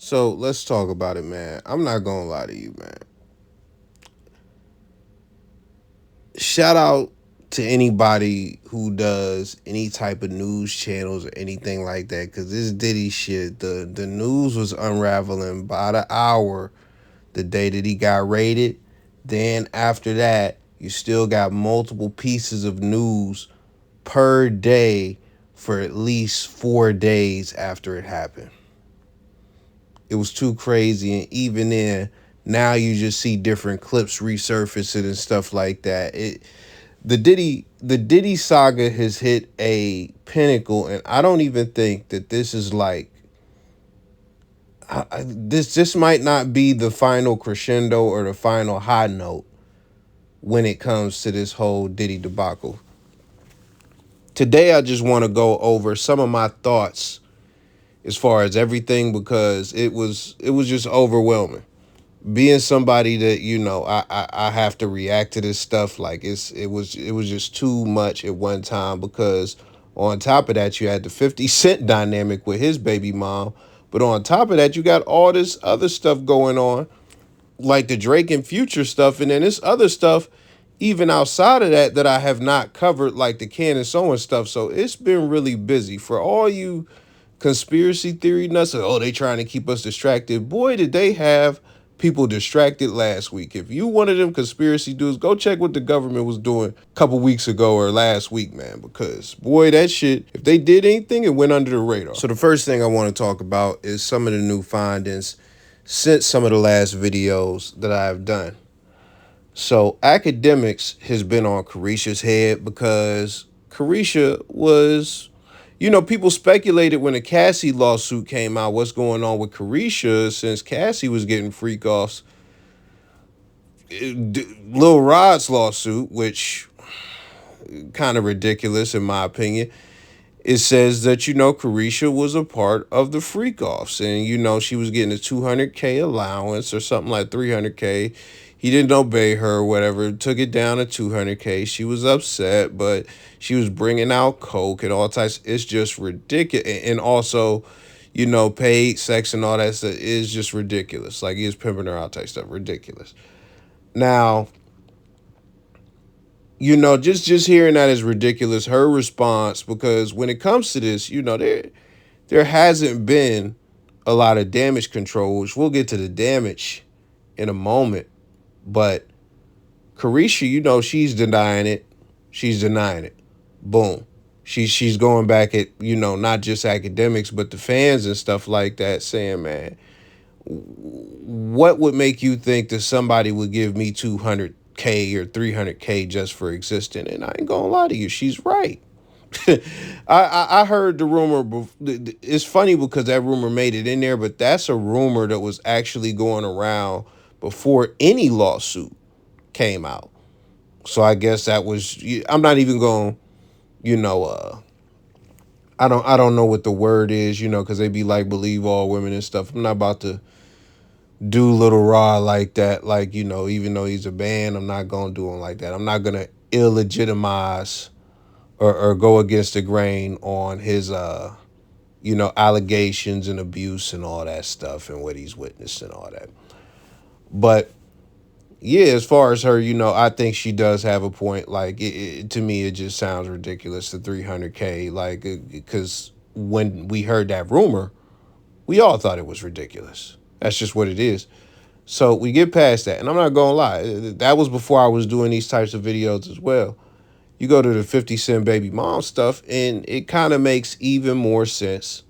So let's talk about it, man. I'm not gonna lie to you, man. Shout out to anybody who does any type of news channels or anything like that, because this Diddy shit, the news was unraveling by the hour the day that he got raided. Then after that, you still got multiple pieces of news per day for at least 4 days after it happened. It was too crazy, and even then, now you just see different clips resurfacing and stuff like that. The Diddy saga has hit a pinnacle, and I don't even think that this is like this might not be the final crescendo or the final high note when it comes to this whole Diddy debacle. Today, I just want to go over some of my thoughts as far as everything because it was just overwhelming. Being somebody that I have to react to this stuff like it was just too much at one time because on top of that you had the 50 Cent dynamic with his baby mom, but on top of that you got all this other stuff going on like the Drake and Future stuff, and then this other stuff even outside of that that I have not covered, like the Candace Sowing stuff. So it's been really busy for all you conspiracy theory nuts. Oh, they trying to keep us distracted. Boy, did they have people distracted last week. If you one of them conspiracy dudes, go check what the government was doing a couple weeks ago or last week, man. Because boy, that shit, if they did anything, it went under the radar. So the first thing I want to talk about is some of the new findings since some of the last videos that I've done. So academics has been on Carisha's head because Carisha was, people speculated when the Cassie lawsuit came out, what's going on with Carisha since Cassie was getting freak offs. Lil Rod's lawsuit, which kind of ridiculous in my opinion, it says that, Carisha was a part of the freak offs and, she was getting a 200K allowance or something like 300K. He didn't obey her or whatever, took it down to 200K. She was upset, but she was bringing out coke and all types. It's just ridiculous. And also, paid sex and all that stuff is just ridiculous. Like he was pimping her out type stuff. Ridiculous. Now, just hearing that is ridiculous. Her response, because when it comes to this, there hasn't been a lot of damage control, which we'll get to the damage in a moment. But Carisha, she's denying it. She's denying it. Boom. She's going back at, not just academics, but the fans and stuff like that, saying, man, what would make you think that somebody would give me 200K or 300K just for existing? And I ain't gonna lie to you, she's right. I heard the rumor. It's funny because that rumor made it in there, but that's a rumor that was actually going around before any lawsuit came out. So I guess that was. I'm not even going. You know. I don't know what the word is. Because they be like believe all women and stuff. I'm not about to do Little Raw like that. Like even though he's a band, I'm not gonna do him like that. I'm not gonna illegitimize or go against the grain on his allegations and abuse and all that stuff and what he's witnessed and all that. But yeah, as far as her, I think she does have a point. Like to me, it just sounds ridiculous. The 300K, like because when we heard that rumor, we all thought it was ridiculous. That's just what it is. So we get past that, and I'm not gonna lie, that was before I was doing these types of videos as well. You go to the 50 Cent baby mom stuff, and it kind of makes even more sense,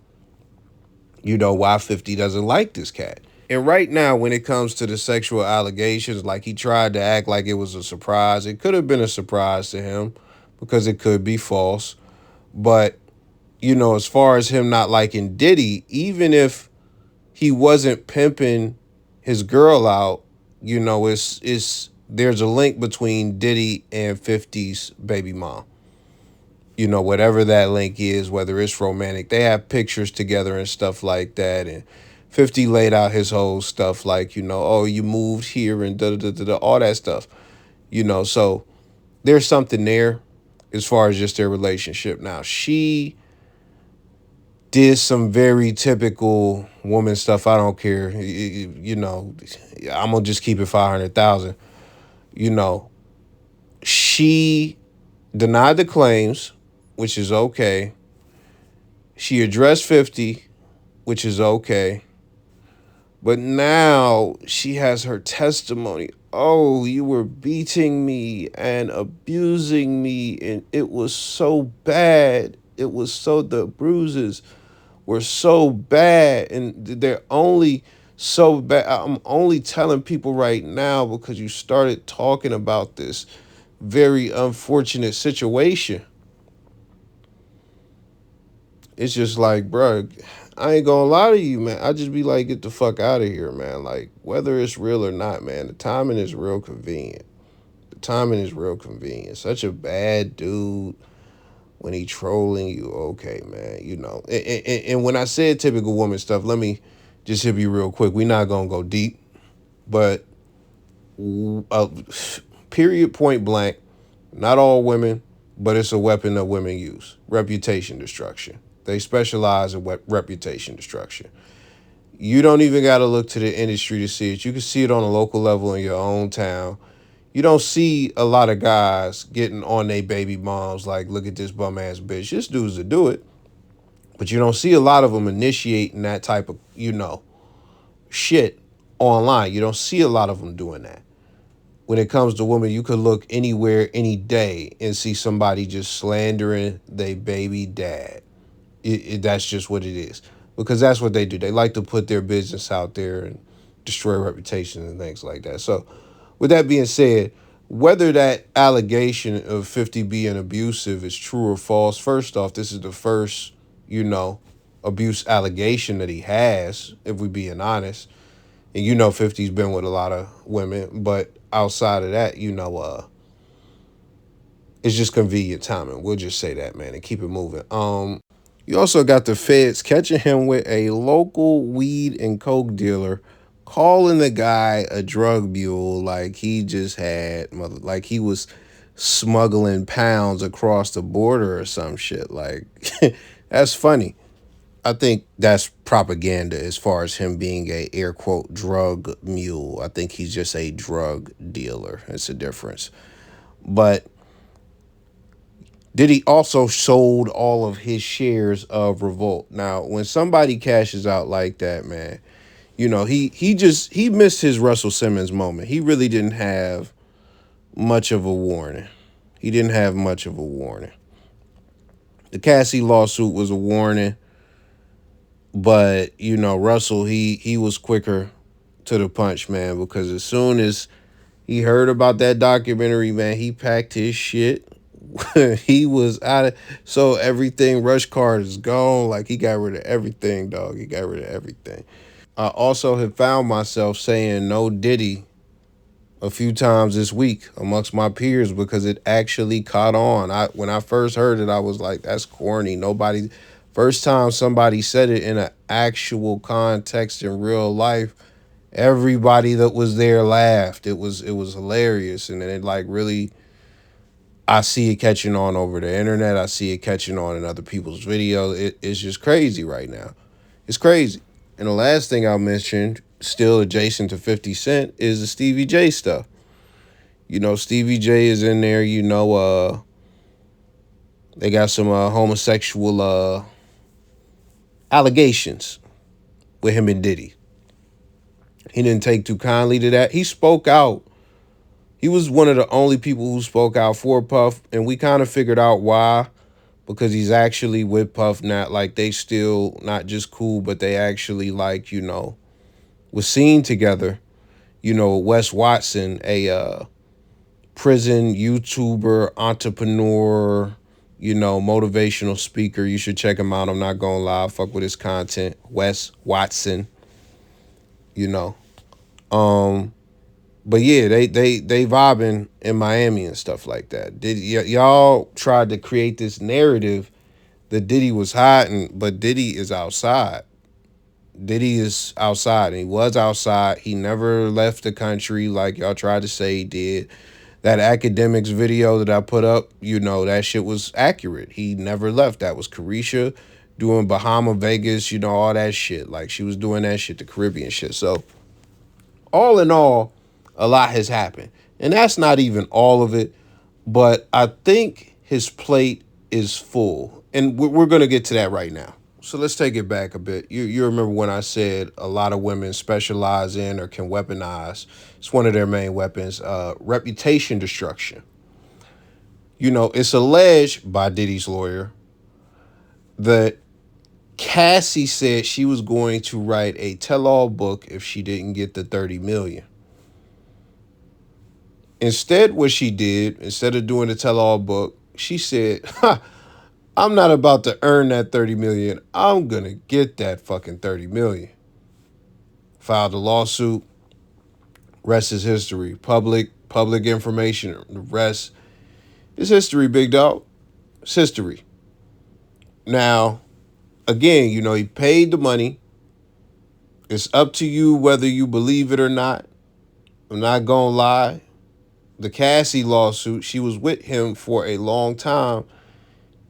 why 50 doesn't like this cat. And right now, when it comes to the sexual allegations, like he tried to act like it was a surprise. It could have been a surprise to him because it could be false. But, as far as him not liking Diddy, even if he wasn't pimping his girl out, it's there's a link between Diddy and 50's baby mom. Whatever that link is, whether it's romantic, they have pictures together and stuff like that. And 50 laid out his whole stuff like, oh, you moved here and da da da da, all that stuff. So there's something there as far as just their relationship. Now, she did some very typical woman stuff. I don't care. You know, I'm gonna just keep it 500,000. You know, she denied the claims, which is okay. She addressed 50, which is okay. But now she has her testimony. Oh, you were beating me and abusing me, and it was so bad. It was so, the bruises were so bad, and they're only so bad. I'm only telling people right now because you started talking about this very unfortunate situation. It's just like, bro, I ain't gonna lie to you, man. I just be like, get the fuck out of here, man. Like, whether it's real or not, man, the timing is real convenient. The timing is real convenient. Such a bad dude when he trolling you. Okay, man, you know. And when I said typical woman stuff, let me just hit you real quick. We're not gonna go deep, but uh, period, point blank. Not all women, but it's a weapon that women use. Reputation destruction. They specialize in reputation destruction. You don't even got to look to the industry to see it. You can see it on a local level in your own town. You don't see a lot of guys getting on their baby moms like, look at this bum ass bitch. This dude's to do it. But you don't see a lot of them initiating that type of, shit online. You don't see a lot of them doing that. When it comes to women, you could look anywhere, any day, and see somebody just slandering their baby dad. That's just what it is. Because that's what they do. They like to put their business out there and destroy reputations and things like that. So, with that being said, whether that allegation of 50 being abusive is true or false, first off, this is the first, abuse allegation that he has, if we being honest. And 50's been with a lot of women, but outside of that, it's just convenient timing. We'll just say that, man, and keep it moving. You also got the feds catching him with a local weed and coke dealer, calling the guy a drug mule, like he just had, like he was smuggling pounds across the border or some shit. Like, that's funny. I think that's propaganda as far as him being a air quote drug mule. I think he's just a drug dealer. It's a difference. But Diddy also sold all of his shares of Revolt. Now, when somebody cashes out like that, man, he missed his Russell Simmons moment. He really didn't have much of a warning. He didn't have much of a warning. The Cassie lawsuit was a warning, but Russell, he was quicker to the punch, man, because as soon as he heard about that documentary, man, he packed his shit. He was out of, so everything, rush card is gone. Like, he got rid of everything, dog. He got rid of everything. I also have found myself saying no Diddy a few times this week amongst my peers because it actually caught on. When I first heard it, I was like, that's corny. Nobody, first time somebody said it in an actual context in real life, everybody that was there laughed. It was hilarious. And then it like really, I see it catching on over the internet. I see it catching on in other people's videos. It's just crazy right now. It's crazy. And the last thing I mentioned, still adjacent to 50 Cent, is the Stevie J stuff. Stevie J is in there, they got some homosexual allegations with him and Diddy. He didn't take too kindly to that. He spoke out. He was one of the only people who spoke out for Puff, and we kind of figured out why. Because he's actually with Puff now. Like, they still not just cool, but they actually, like, was seen together. Wes Watson, a prison YouTuber, entrepreneur, motivational speaker. You should check him out. I'm not gonna lie. I fuck with his content. Wes Watson, you know. But yeah, they vibing in Miami and stuff like that. Y'all tried to create this narrative that Diddy was hiding, but Diddy is outside. Diddy is outside, and he was outside. He never left the country like y'all tried to say he did. That academics video that I put up, that shit was accurate. He never left. That was Carisha doing Bahama, Vegas, all that shit. Like she was doing that shit, the Caribbean shit. So all in all, a lot has happened. And that's not even all of it, but I think his plate is full. And we're going to get to that right now. So let's take it back a bit. You remember when I said a lot of women specialize in or can weaponize, it's one of their main weapons, reputation destruction. It's alleged by Diddy's lawyer that Cassie said she was going to write a tell-all book if she didn't get the 30 million. Instead, what she did, instead of doing the tell-all book, she said, I'm not about to earn that 30 million. I'm going to get that fucking 30 million. Filed a lawsuit. Rest is history. Public information. The rest is history, big dog. It's history. Now, again, he paid the money. It's up to you whether you believe it or not. I'm not going to lie. The Cassie lawsuit, she was with him for a long time,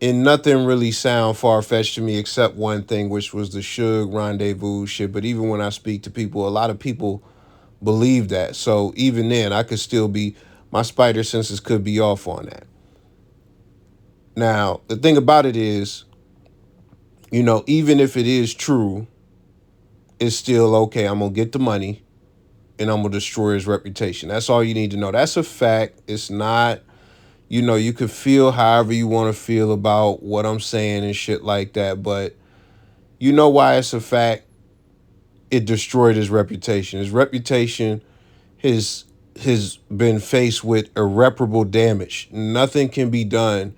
and nothing really sound far-fetched to me except one thing, which was the Suge rendezvous shit. But even when I speak to people, a lot of people believe that. So even then, I could still be, my spider senses could be off on that. Now, the thing about it is, even if it is true, it's still okay. I'm going to get the money and I'm going to destroy his reputation. That's all you need to know. That's a fact. It's not, you could feel however you want to feel about what I'm saying and shit like that. But you know why it's a fact? It destroyed his reputation. His reputation has been faced with irreparable damage. Nothing can be done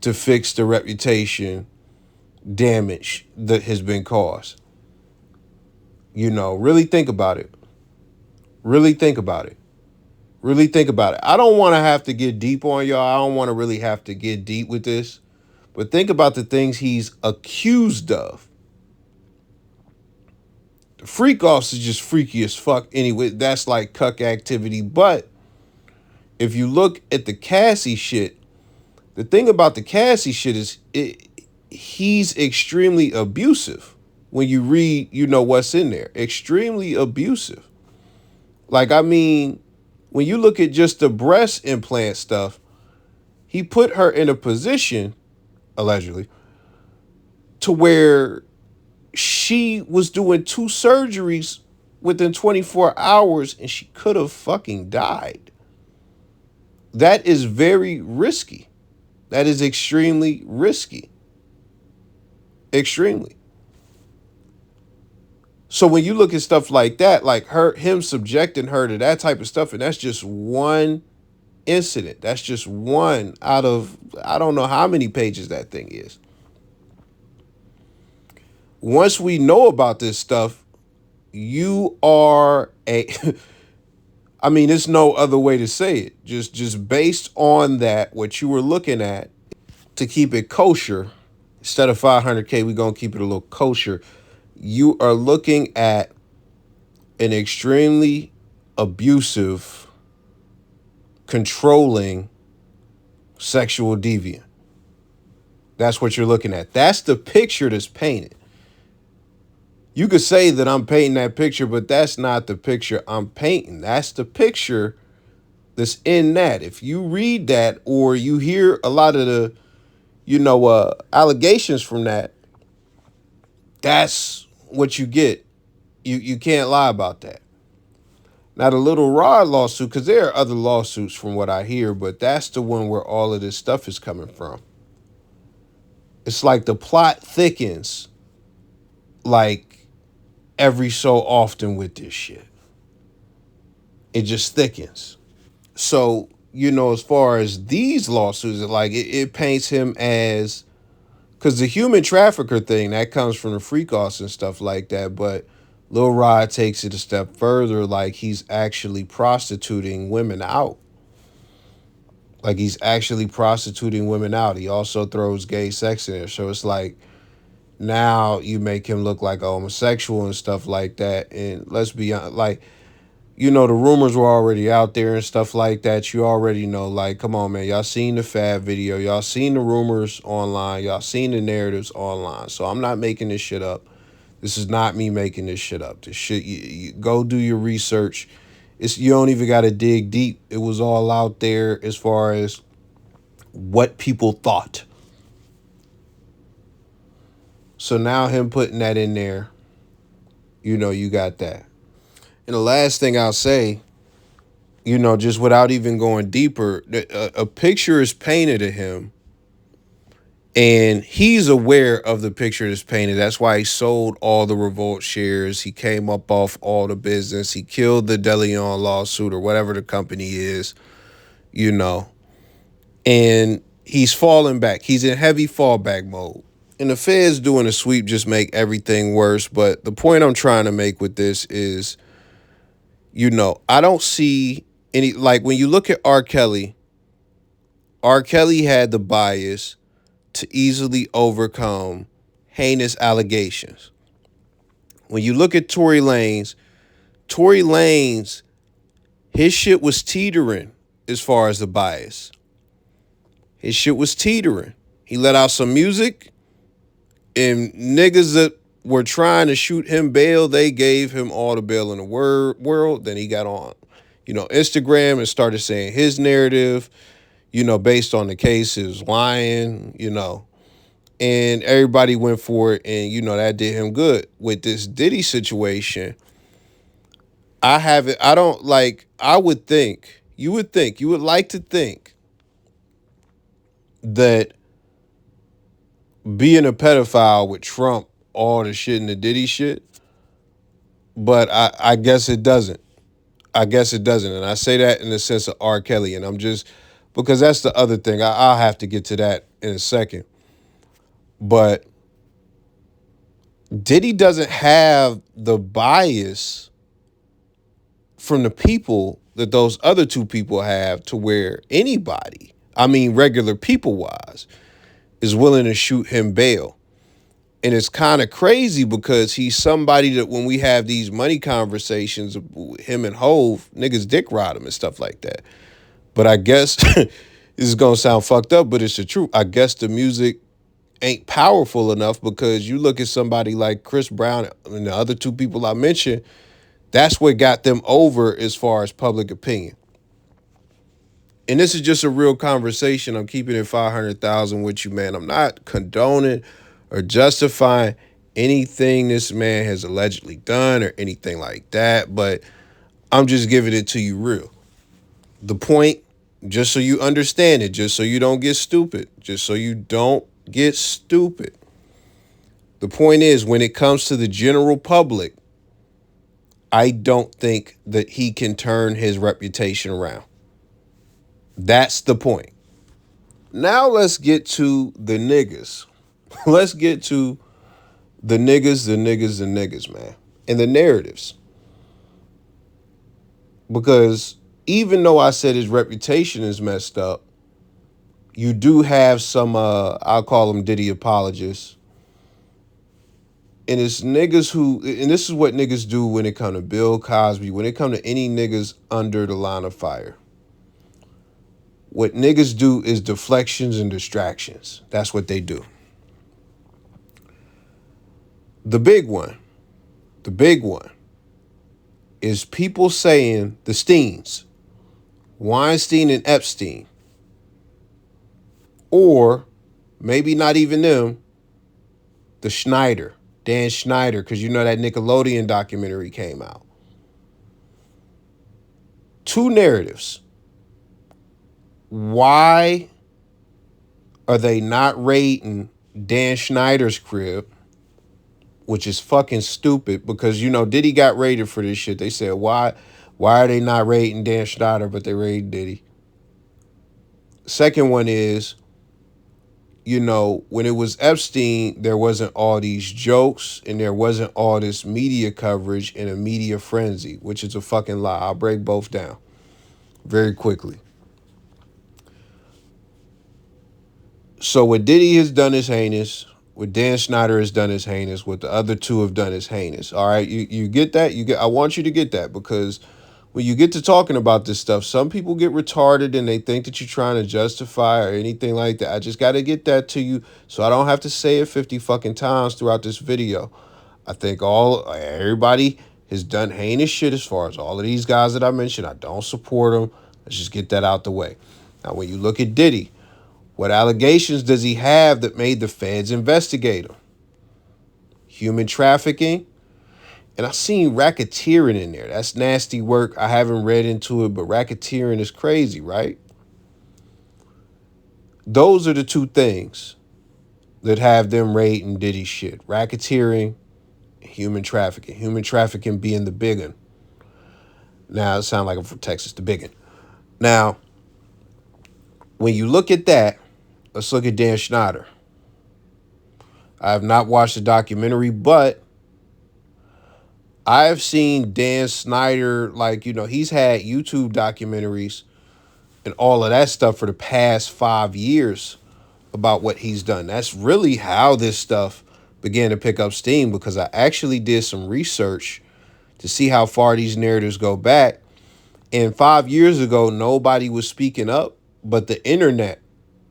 to fix the reputation damage that has been caused. Really think about it. Really think about it. Really think about it. I don't want to have to get deep on y'all. I don't want to really have to get deep with this. But think about the things he's accused of. The freak offs is just freaky as fuck anyway. That's like cuck activity. But if you look at the Cassie shit, the thing about the Cassie shit is he's extremely abusive. When you read, what's in there. Extremely abusive. Like, I mean, when you look at just the breast implant stuff, he put her in a position, allegedly, to where she was doing 2 surgeries within 24 hours and she could have fucking died. That is very risky. That is extremely risky. Extremely. So when you look at stuff like that, like him subjecting her to that type of stuff, and that's just one incident. That's just one out of, I don't know how many pages that thing is. Once we know about this stuff, you are I mean, there's no other way to say it. Just based on that, what you were looking at, to keep it kosher, instead of 500K, we're going to keep it a little kosher. You are looking at an extremely abusive, controlling sexual deviant. That's what you're looking at. That's the picture that's painted. You could say that I'm painting that picture, but that's not the picture I'm painting. That's the picture that's in that. If you read that or you hear a lot of the, allegations from that, that's what you get. You can't lie about that. Now, the Little Rod lawsuit, because there are other lawsuits from what I hear, but that's the one where all of this stuff is coming from. It's like the plot thickens like every so often with this shit. It just thickens. So, as far as these lawsuits, like it paints him as, because the human trafficker thing, that comes from the freak offs and stuff like that. But Lil Rod takes it a step further, like he's actually prostituting women out. Like he's actually prostituting women out. He also throws gay sex in there. So it's like, now you make him look like a homosexual and stuff like that. And let's be honest, like, The rumors were already out there and stuff like that. You already know, like, come on, man. Y'all seen the Fab video. Y'all seen the rumors online. Y'all seen the narratives online. So I'm not making this shit up. This is not me making this shit up. This shit, you go do your research. You don't even got to dig deep. It was all out there as far as what people thought. So now him putting that in there, you got that. And the last thing I'll say, just without even going deeper, a picture is painted of him, and he's aware of the picture that's painted. That's why he sold all the Revolt shares. He came up off all the business. He killed the DeLeon lawsuit or whatever the company is, and he's falling back. He's in heavy fallback mode. And the Feds doing a sweep just make everything worse. But the point I'm trying to make with this is, I don't see any, like when you look at R. Kelly had the bias to easily overcome heinous allegations. When you look at Tory Lanez, his shit was teetering as far as the bias. His shit was teetering. He let out some music, and niggas that were trying to shoot him bail, they gave him all the bail in the world. Then he got on, Instagram and started saying his narrative, based on the case, is lying, and everybody went for it, and, that did him good. With this Diddy situation, I would think, you would like to think that being a pedophile would trump all the shit in the Diddy shit, but I guess it doesn't. And I say that in the sense of R. Kelly, and I'm just, because that's the other thing. I'll have to get to that in a second. But Diddy doesn't have the bias from the people that those other two people have, to where anybody, regular people wise, is willing to shoot him bail. And it's kind of crazy because he's somebody that when we have these money conversations, him and Hove, niggas dick ride him and stuff like that. But I guess, this is going to sound fucked up, but it's the truth. I guess the music ain't powerful enough, because you look at somebody like Chris Brown and the other two people I mentioned, that's what got them over as far as public opinion. And this is just a real conversation. I'm keeping it 500,000 with you, man. I'm not condoning or justifying anything this man has allegedly done or anything like that, but I'm just giving it to you real. The point, just so you understand it, just so you don't get stupid, the point is, when it comes to the general public, I don't think that he can turn his reputation around. That's the point. Now let's get to the niggas. Let's get to the niggas, man. And the narratives. Because even though I said his reputation is messed up, you do have some, I'll call them Diddy apologists. And it's niggas who, and this is what niggas do when it come to Bill Cosby, when it come to any niggas under the line of fire. What niggas do is deflections and distractions. That's what they do. The big one is people saying the Steens, Weinstein and Epstein, or maybe not even them, the Schnider, Dan Schnider, because that Nickelodeon documentary came out. Two narratives. Why are they not raiding Dan Schneider's crib? Which is fucking stupid, because, Diddy got raided for this shit. They said, why are they not raiding Dan Schneider, but they raided Diddy? Second one is, when it was Epstein, there wasn't all these jokes and there wasn't all this media coverage and a media frenzy, which is a fucking lie. I'll break both down very quickly. So what Diddy has done is heinous. What Dan Schneider has done is heinous. What the other two have done is heinous. All right, you get that? I want you to get that, because when you get to talking about this stuff, some people get retarded and they think that you're trying to justify or anything like that. I just got to get that to you so I don't have to say it 50 fucking times throughout this video. I think everybody has done heinous shit as far as all of these guys that I mentioned. I don't support them. Let's just get that out the way. Now, when you look at Diddy, what allegations does he have that made the feds investigate him? Human trafficking. And I seen racketeering in there. That's nasty work. I haven't read into it, but racketeering is crazy, right? Those are the two things that have them raiding Diddy shit. Racketeering, human trafficking. Human trafficking being the big one. Now, it sounds like I'm from Texas, the big one. Now, when you look at that, let's look at Dan Schnider. I have not watched the documentary, but I have seen Dan Schnider, he's had YouTube documentaries and all of that stuff for the past 5 years about what he's done. That's really how this stuff began to pick up steam, because I actually did some research to see how far these narratives go back. And 5 years ago, nobody was speaking up, but the internet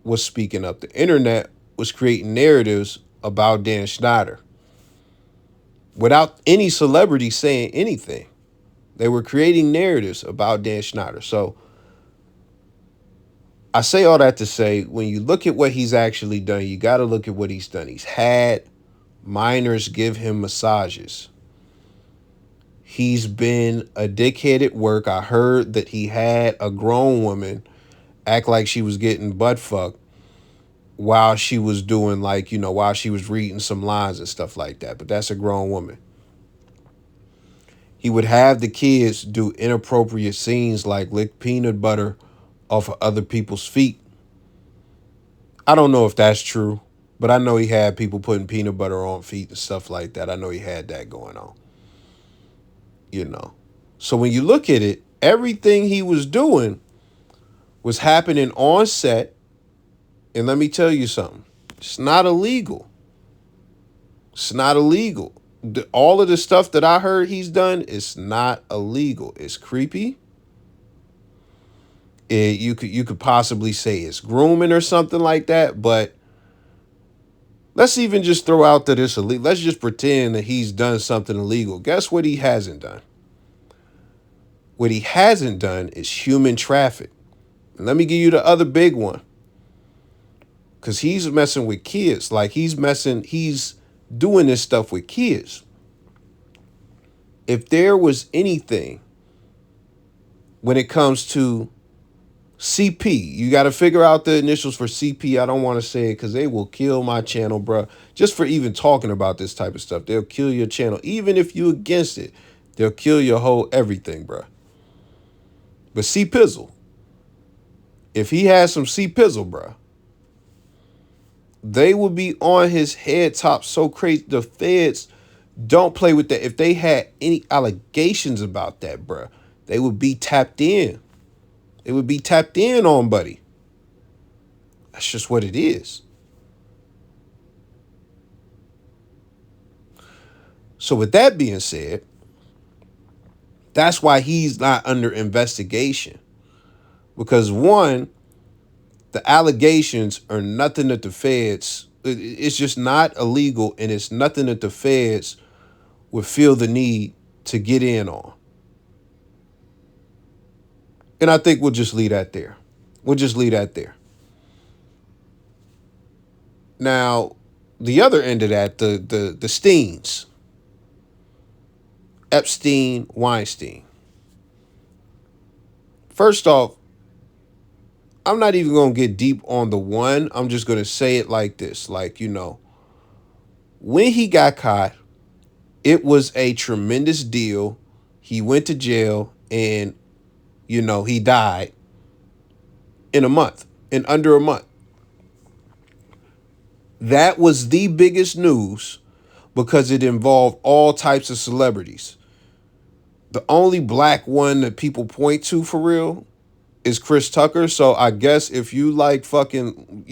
was speaking up. The internet was creating narratives about Dan Schnider without any celebrity saying anything. They were creating narratives about Dan Schnider. So I say all that to say, when you look at what he's actually done, you got to look at what he's done. He's had minors give him massages. He's been a dickhead at work. I heard that he had a grown woman act like she was getting butt fucked while she was doing, while she was reading some lines and stuff like that. But that's a grown woman. He would have the kids do inappropriate scenes like lick peanut butter off of other people's feet. I don't know if that's true, but I know he had people putting peanut butter on feet and stuff like that. I know he had that going on. So when you look at it, everything he was doing was happening on set. And let me tell you something. It's not illegal. It's not illegal. All of the stuff that I heard he's done is not illegal. It's creepy. You could possibly say it's grooming or something like that, but let's even just throw out that it's illegal. Let's just pretend that he's done something illegal. Guess what he hasn't done? What he hasn't done is human traffic. And let me give you the other big one. Because he's messing with kids. He's doing this stuff with kids. If there was anything when it comes to CP, you got to figure out the initials for CP. I don't want to say it because they will kill my channel, bro. Just for even talking about this type of stuff. They'll kill your channel. Even if you against it, they'll kill your whole everything, bro. But C-Pizzle, if he has some C-Pizzle, bro, they would be on his head top so crazy. The feds don't play with that. If they had any allegations about that, bro, they would be tapped in. It would be tapped in on, buddy. That's just what it is. So with that being said, that's why he's not under investigation. Because one, the allegations are nothing that the feds, it's just not illegal, and it's nothing that the feds would feel the need to get in on. And I think we'll just leave that there. We'll just leave that there. Now, the other end of that, the Steens. Epstein, Weinstein. First off, I'm not even going to get deep on the one. I'm just going to say it like this. When he got caught, it was a tremendous deal. He went to jail and, he died in under a month. That was the biggest news because it involved all types of celebrities. The only black one that people point to for real is Chris Tucker. So I guess if you like fucking,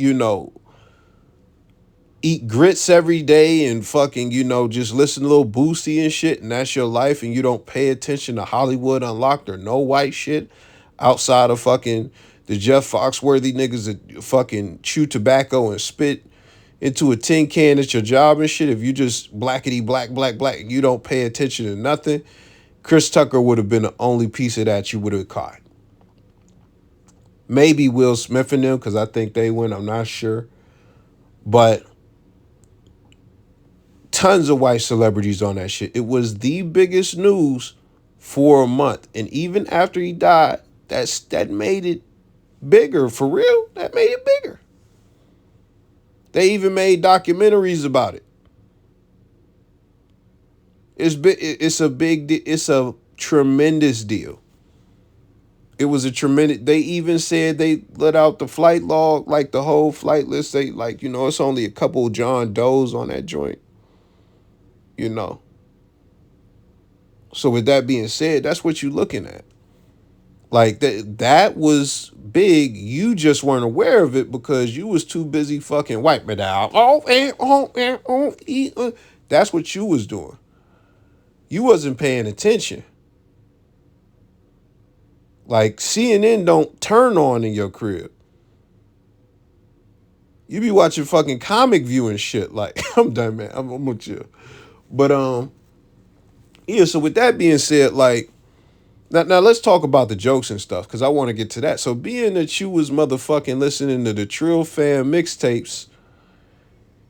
eat grits every day and fucking, just listen to Lil Boosie and shit, and that's your life, and you don't pay attention to Hollywood Unlocked or no white shit outside of fucking the Jeff Foxworthy niggas that fucking chew tobacco and spit into a tin can at your job and shit, if you just blackety black, black, black, and you don't pay attention to nothing, Chris Tucker would have been the only piece of that you would have caught. Maybe Will Smith and them, because I think they win, I'm not sure. But tons of white celebrities on that shit. It was the biggest news for a month. And even after he died, that made it bigger. For real, that made it bigger. They even made documentaries about it. It's a tremendous deal. It was a tremendous, they even said they let out the flight log, like the whole flight list. They it's only a couple of John Does on that joint, you know. So with that being said, that's what you're looking at. Like that was big. You just weren't aware of it because you was too busy fucking wiping it out. That's what you was doing. You wasn't paying attention. Like CNN don't turn on in your crib. You be watching fucking Comic View and shit. Like, I'm done, man. I'm gonna chill. But yeah. So with that being said, like, now let's talk about the jokes and stuff because I want to get to that. So being that you was motherfucking listening to the Trill Fam mixtapes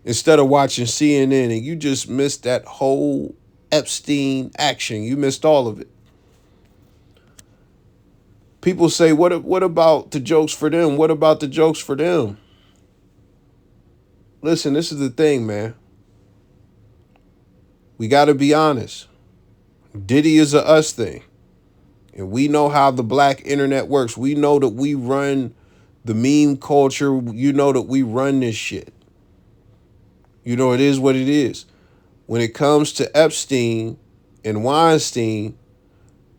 instead of watching CNN, and you just missed that whole Epstein action. You missed all of it. People say, what about the jokes for them? What about the jokes for them? Listen, this is the thing, man. We got to be honest. Diddy is a us thing. And we know how the black internet works. We know that we run the meme culture. You know that we run this shit. You know, it is what it is. When it comes to Epstein and Weinstein,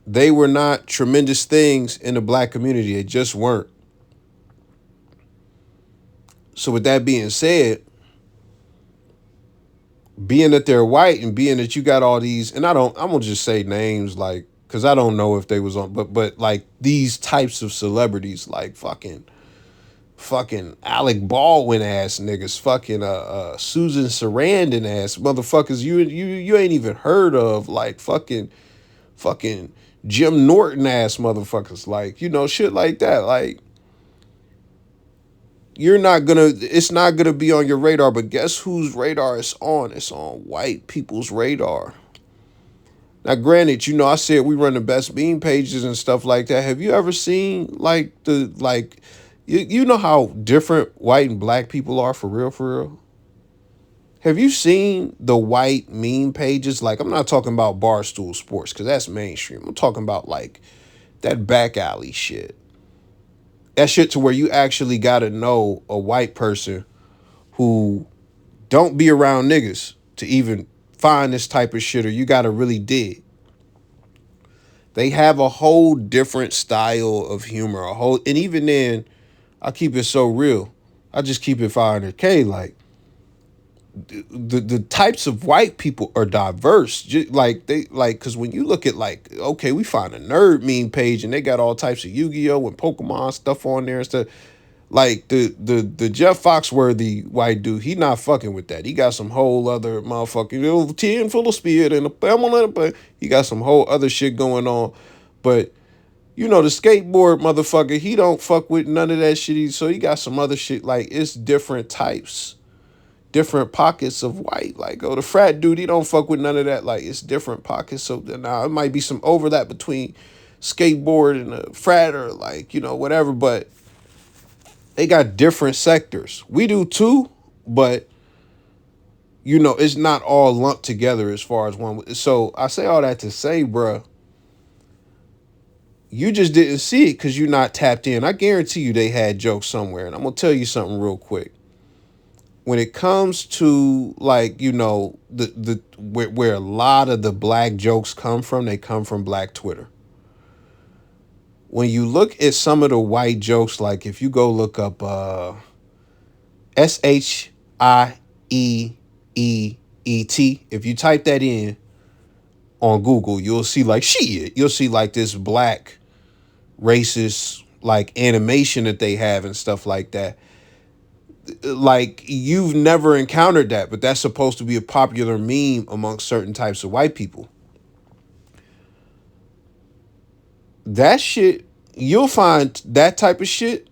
they were not tremendous things in the black community. They just weren't. So with that being said, being that they're white and being that you got all these, and I'm gonna just say names like, cause I don't know if they was on, but like these types of celebrities, like fucking Alec Baldwin ass niggas, fucking Susan Sarandon ass motherfuckers you ain't even heard of, like fucking Jim Norton ass motherfuckers, like, shit like that. Like, it's not gonna be on your radar, but guess whose radar it's on? It's on white people's radar. Now, granted, I said we run the best meme pages and stuff like that. Have you ever seen you know how different white and black people are for real, for real? Have you seen the white meme pages? Like, I'm not talking about Barstool Sports because that's mainstream. I'm talking about like that back alley shit. That shit to where you actually got to know a white person who don't be around niggas to even find this type of shit, or you got to really dig. They have a whole different style of humor, and even then, I keep it so real. I just keep it 500K. Like, the types of white people are diverse. Because when you look at like, okay, we find a nerd meme page and they got all types of Yu-Gi-Oh and Pokemon stuff on there and stuff. Like the Jeff Foxworthy white dude, he not fucking with that. He got some whole other motherfucking tin full of speed and a family, but he got some whole other shit going on. But the skateboard motherfucker, he don't fuck with none of that shit. So he got some other shit. Like, it's different types, different pockets of white. Like, the frat dude, he don't fuck with none of that. Like, it's different pockets. So now it might be some overlap between skateboard and a frat, or like, whatever, but they got different sectors. We do too, but it's not all lumped together as far as one. So I say all that to say, bruh, you just didn't see it because you're not tapped in. I guarantee you they had jokes somewhere. And I'm going to tell you something real quick. When it comes to like, where a lot of the black jokes come from, they come from black Twitter. When you look at some of the white jokes, like if you go look up SHINIDER, Debacle. If you type that in on Google, you'll see like shit. You'll see like this black racist like animation that they have and stuff like that. Like you've never encountered that, but that's supposed to be a popular meme amongst certain types of white people. That shit, you'll find that type of shit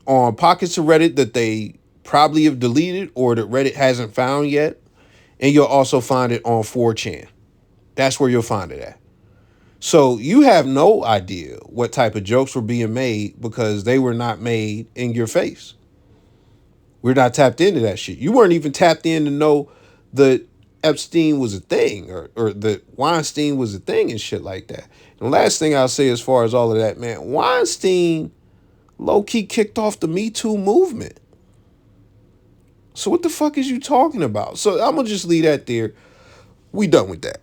on pockets of Reddit that they probably have deleted or that Reddit hasn't found yet. And you'll also find it on 4chan. That's where you'll find it at. So you have no idea what type of jokes were being made because they were not made in your face. We're not tapped into that shit. You weren't even tapped in to know that Epstein was a thing or that Weinstein was a thing and shit like that. And the last thing I'll say as far as all of that, man, Weinstein low-key kicked off the Me Too movement. So what the fuck is you talking about? So I'm going to just leave that there. We done with that.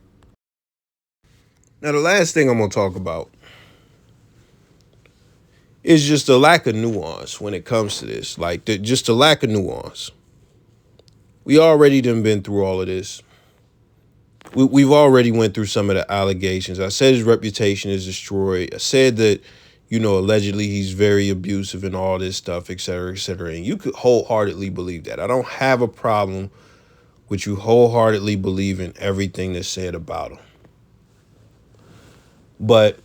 Now, the last thing I'm going to talk about is just a lack of nuance when it comes to this. Like, just a lack of nuance. We already done been through all of this. We've already went through some of the allegations. I said his reputation is destroyed. I said that, allegedly he's very abusive and all this stuff, et cetera, et cetera. And you could wholeheartedly believe that. I don't have a problem with you wholeheartedly believing everything that's said about him. But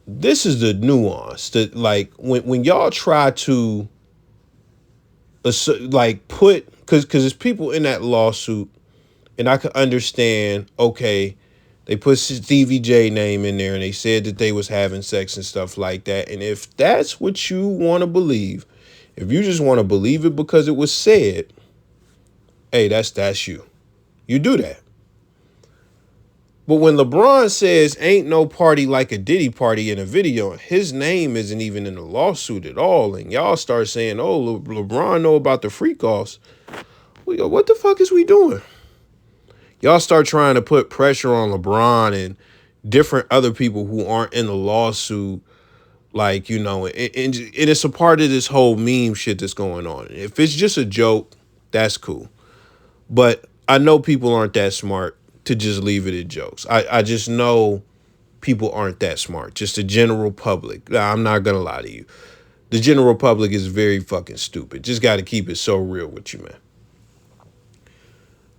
this is the nuance that, like, when y'all try to, like, because there's people in that lawsuit, and I could understand, okay, they put Stevie J name in there, and they said that they was having sex and stuff like that. And if that's what you want to believe, if you just want to believe it because it was said, hey, that's you. You do that. But when LeBron says ain't no party like a Diddy party in a video, and his name isn't even in the lawsuit at all, and y'all start saying, oh, LeBron know about the freak offs, we go, what the fuck is we doing? Y'all start trying to put pressure on LeBron and different other people who aren't in the lawsuit, like, and it's a part of this whole meme shit that's going on. If it's just a joke, that's cool. But I know people aren't that smart to just leave it at jokes. I just know people aren't that smart. Just the general public. I'm not going to lie to you. The general public is very fucking stupid. Just got to keep it so real with you, man.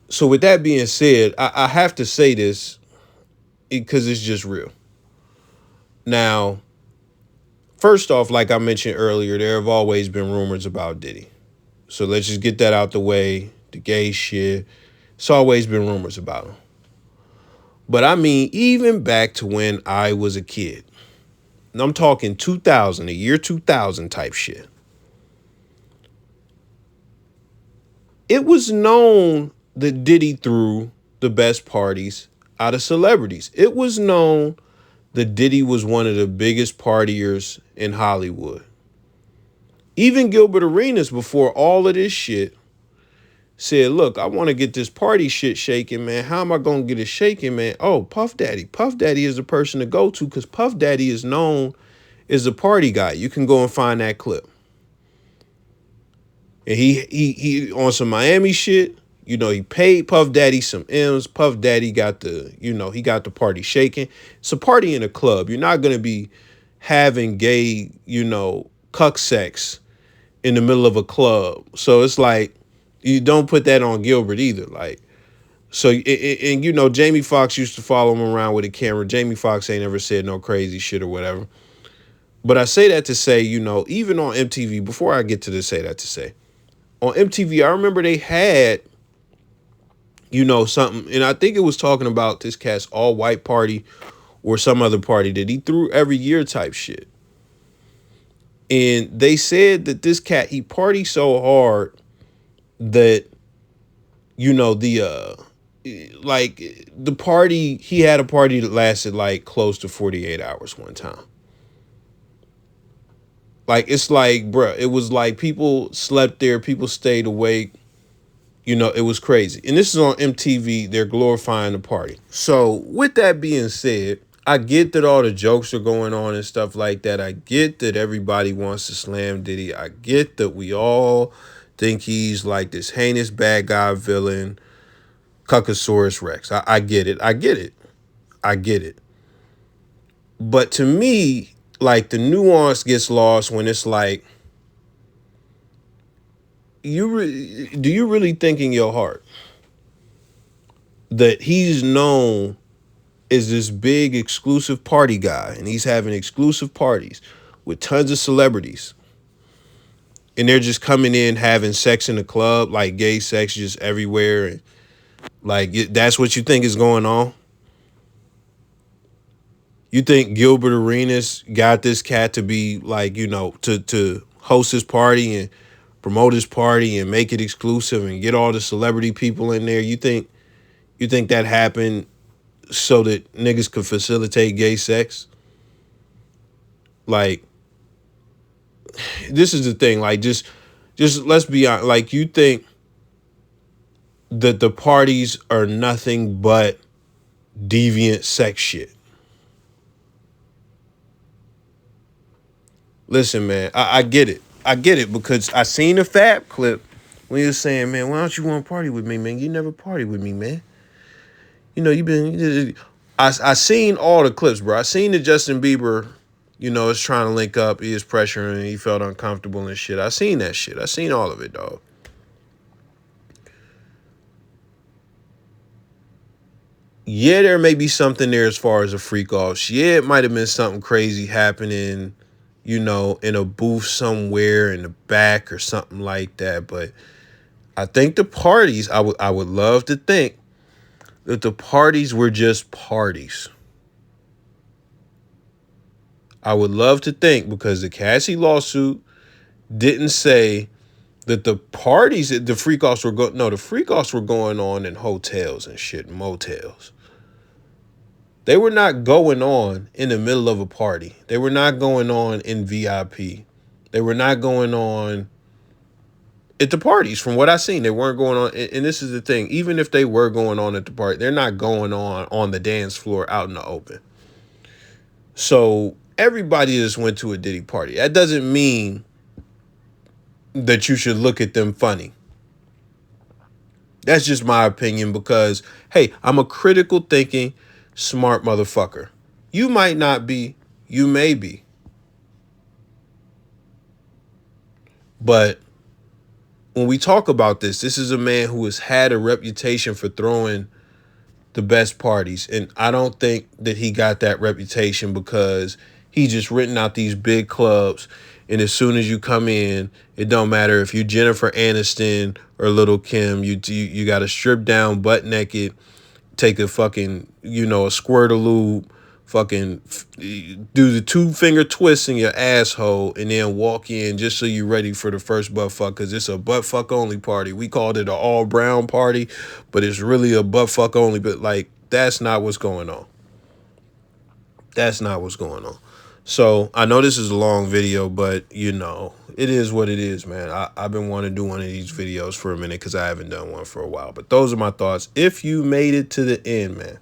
So with that being said, I have to say this because it's just real. Now, first off, like I mentioned earlier, there have always been rumors about Diddy. So let's just get that out the way. The gay shit. It's always been rumors about him. But I mean, even back to when I was a kid, and I'm talking 2000, the year 2000 type shit. It was known that Diddy threw the best parties out of celebrities. It was known that Diddy was one of the biggest partiers in Hollywood. Even Gilbert Arenas, before all of this shit, said, look, I want to get this party shit shaking, man. How am I going to get it shaking, man? Oh, Puff Daddy. Puff Daddy is the person to go to because Puff Daddy is known as a party guy. You can go and find that clip. And he on some Miami shit, he paid Puff Daddy some M's. Puff Daddy got he got the party shaking. It's a party in a club. You're not going to be having gay, cuck sex in the middle of a club. So it's like, you don't put that on Gilbert either. Like, so, and Jamie Foxx used to follow him around with a camera. Jamie Foxx ain't ever said no crazy shit or whatever. But I say that to say, even on MTV, before I get to this, say that to say, on MTV, I remember they had, something, and I think it was talking about this cat's all white party or some other party that he threw every year type shit. And they said that this cat, he partied so hard that, the party, he had a party that lasted like close to 48 hours one time. Like, it's like, bruh, it was like people slept there, people stayed awake. It was crazy. And this is on MTV. They're glorifying the party. So with that being said, I get that all the jokes are going on and stuff like that. I get that everybody wants to slam Diddy. I get that we all think he's like this heinous bad guy villain, Cuckosaurus Rex. I get it. I get it. I get it. But to me, like the nuance gets lost when it's like, do you really think in your heart that he's known as this big exclusive party guy and he's having exclusive parties with tons of celebrities and they're just coming in having sex in the club, like gay sex just everywhere, and like that's what you think is going on? You think Gilbert Arenas got this cat to be like, to host his party and promote his party and make it exclusive and get all the celebrity people in there? You think that happened so that niggas could facilitate gay sex? Like, this is the thing. Like, just let's be honest. Like, you think that the parties are nothing but deviant sex shit? Listen, man, I get it. I get it because I seen the Fab clip when he was saying, man, why don't you want to party with me, man? You never party with me, man. You've been. I seen all the clips, bro. I seen the Justin Bieber, is trying to link up. He is pressuring and he felt uncomfortable and shit. I seen that shit. I seen all of it, dog. Yeah, there may be something there as far as a freak offs. Yeah, it might have been something crazy happening, in a booth somewhere in the back or something like that. But I think the parties, I would love to think that the parties were just parties. I would love to think because the Cassie lawsuit didn't say that the parties, the freak offs were going. No, the freak offs were going on in hotels and shit, motels. They were not going on in the middle of a party. They were not going on in VIP. They were not going on at the parties. From what I seen, they weren't going on. And this is the thing. Even if they were going on at the party, they're not going on the dance floor out in the open. So everybody just went to a Diddy party. That doesn't mean that you should look at them funny. That's just my opinion because, hey, I'm a critical thinking, smart motherfucker. You might not be, you may be. But when we talk about this is a man who has had a reputation for throwing the best parties. And I don't think that he got that reputation because he just renting out these big clubs. And as soon as you come in, it don't matter if you Jennifer Aniston or Little Kim, you got to strip down butt naked, take a fucking, a squirt of lube, fucking do the 2-finger twist in your asshole and then walk in just so you're ready for the first butt fuck, because it's a butt fuck only party. We called it an all brown party, but it's really a butt fuck only. But like, that's not what's going on. That's not what's going on. So I know this is a long video, but it is what it is, man. I've been wanting to do one of these videos for a minute because I haven't done one for a while. But those are my thoughts. If you made it to the end, man,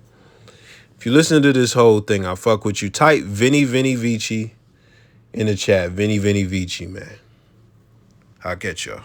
if you listen to this whole thing, I fuck with you. Type Vinny Vici in the chat. Vinny Vici, man. I'll catch y'all.